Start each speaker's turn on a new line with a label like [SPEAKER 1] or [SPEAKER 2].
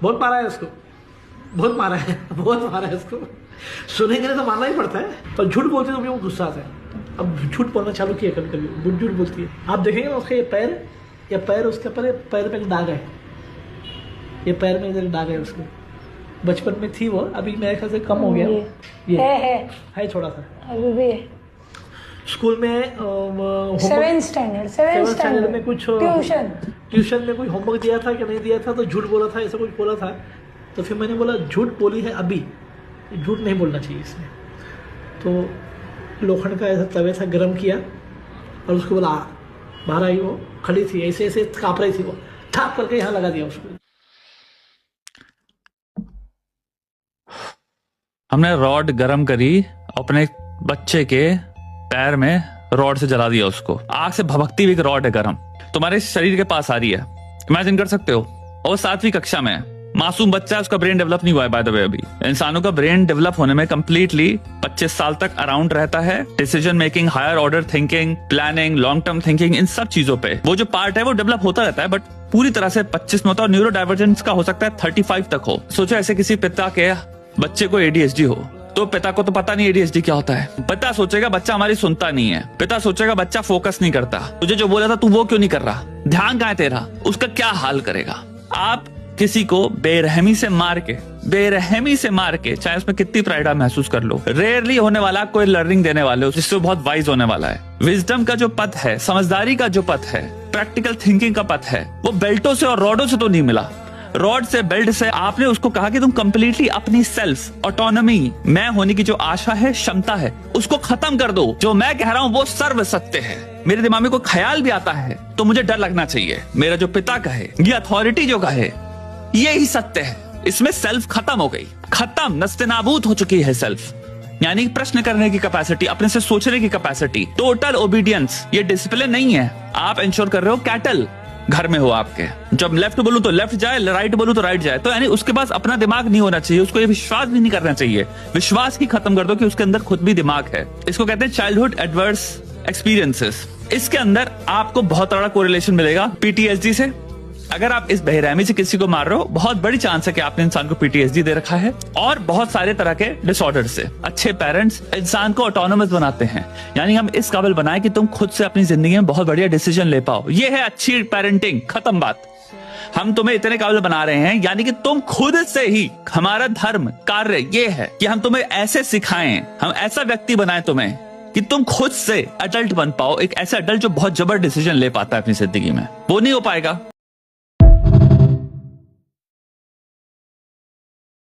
[SPEAKER 1] बहुत मारा है उसको, बहुत मारा है, बहुत मारा है उसको। सुनेंगे नहीं तो मारना ही पड़ता है, पर झूठ बोलती है तो मुझे वो गुस्सा आता है। अब झूठ बोलना चालू किया कभी कभी, झूठ बोलती है। आप देखेंगे ना उसका ये पैर उसके पैर में एक दाग है, ये पैर में इधर दाग है उसके। बचपन में थी वो, अभी मेरे ख्याल से कम हो गया। ये है थोड़ा सा
[SPEAKER 2] अभी भी है।
[SPEAKER 1] स्कूल में
[SPEAKER 2] 7th स्टैंडर्ड
[SPEAKER 1] में कुछ
[SPEAKER 2] ट्यूशन
[SPEAKER 1] में कोई होमवर्क दिया था कि नहीं दिया था, तो झूठ बोला था, ऐसा कुछ बोला था। तो फिर मैंने बोला झूठ बोली है अभी, झूठ नहीं बोलना चाहिए इसमें। तो लोखंड का ऐसा तवे था, गर्म किया और उसको बोला बाहर आई। वो खड़ी थी, ऐसे ऐसे काँप रही थी, वो ठाप करके यहाँ लगा दिया उसको।
[SPEAKER 3] हमने रॉड गरम करी, अपने बच्चे के पैर में रॉड से जला दिया उसको। आग से भभकती हुई एक रॉड है गरम, तुम्हारे शरीर के पास आ रही है। इमेजिन कर सकते हो, और 7वीं कक्षा में मासूम बच्चा है, उसका ब्रेन डेवलप नहीं हुआ है बाय द वे। अभी इंसानों का ब्रेन डेवलप होने में कंप्लीटली 25 साल तक अराउंड रहता है। Decision making, higher order thinking, planning, long term thinking, इन सब चीजों पे वो जो पार्ट है वो डेवलप होता रहता है, बट पूरी तरह से 25 में होता है। और न्यूरो डाइवर्जेंस का हो सकता है 35 तक हो। सोचो ऐसे किसी पिता के बच्चे को ADHD हो, तो पिता को तो पता नहीं ADHD क्या होता है। पिता सोचेगा बच्चा हमारी सुनता नहीं है, पिता सोचेगा बच्चा फोकस नहीं करता, तुझे जो बोला था तू वो क्यों नहीं कर रहा, ध्यान कहाँ है तेरा, उसका क्या हाल करेगा। आप किसी को बेरहमी से मार के, चाहे उसमें कितनी प्राइड आप महसूस कर लो, रेयरली होने वाला कोई लर्निंग देने वाले हो जिससे वो बहुत वाइज होने वाला है। विजडम का जो पथ है, समझदारी का जो पथ है, प्रैक्टिकल थिंकिंग का पथ है, वो बेल्टों से और रॉडों से तो नहीं मिला। रॉड से, बेल्ट से आपने उसको कहा कि तुम कंप्लीटली अपनी सेल्फ ऑटोनॉमी, मैं होने की जो आशा है, क्षमता है, उसको खत्म कर दो। जो मैं कह रहा हूं वो सर्व सत्य है। मेरे दिमाग में कोई ख्याल भी आता है तो मुझे डर लगना चाहिए। मेरा जो पिता कहे, ये अथॉरिटी जो कहे, ये ही सत्य है। इसमें सेल्फ खत्म हो गई, खत्म, नस्तेनाबूद हो चुकी है सेल्फ। यानी प्रश्न करने की कैपेसिटी, अपने से सोचने की कैपेसिटी, टोटल ओबीडियंस। ये डिसिप्लिन नहीं है। आप इंश्योर कर रहे हो कैटल घर में हो आपके, जब लेफ्ट बोलूं तो लेफ्ट जाए, राइट बोलूं तो राइट जाए। तो यानी उसके पास अपना दिमाग नहीं होना चाहिए, उसको ये विश्वास भी नहीं करना चाहिए। विश्वास ही खत्म कर दो कि उसके अंदर खुद भी दिमाग है। इसको कहते हैं चाइल्डहुड एडवर्स एक्सपीरियंसेस। इसके अंदर आपको बहुत बड़ा कोरिलेशन मिलेगा PTSD से। अगर आप इस बेरहमी से किसी को मार रहे हो, बहुत बड़ी चांस है कि आपने इंसान को PTSD दे रखा है। और बहुत सारे तरह के डिसऑर्डर से। अच्छे पेरेंट्स इंसान को ऑटोनोमस बनाते हैं, यानी हम इस काबिल बनाए कि तुम खुद से अपनी जिंदगी में बहुत बढ़िया डिसीजन ले पाओ। ये है अच्छी पेरेंटिंग, खत्म बात। हम तुम्हें इतने काबिल बना रहे हैं, यानी कि तुम खुद से ही, हमारा धर्म कार्य ये है कि हम तुम्हें ऐसे सिखाएं, हम ऐसा व्यक्ति बनाएं तुम्हें कि तुम खुद से अडल्ट बन पाओ, एक ऐसा अडल्ट जो बहुत जबर डिसीजन ले पाता है अपनी जिंदगी में। वो नहीं हो पाएगा।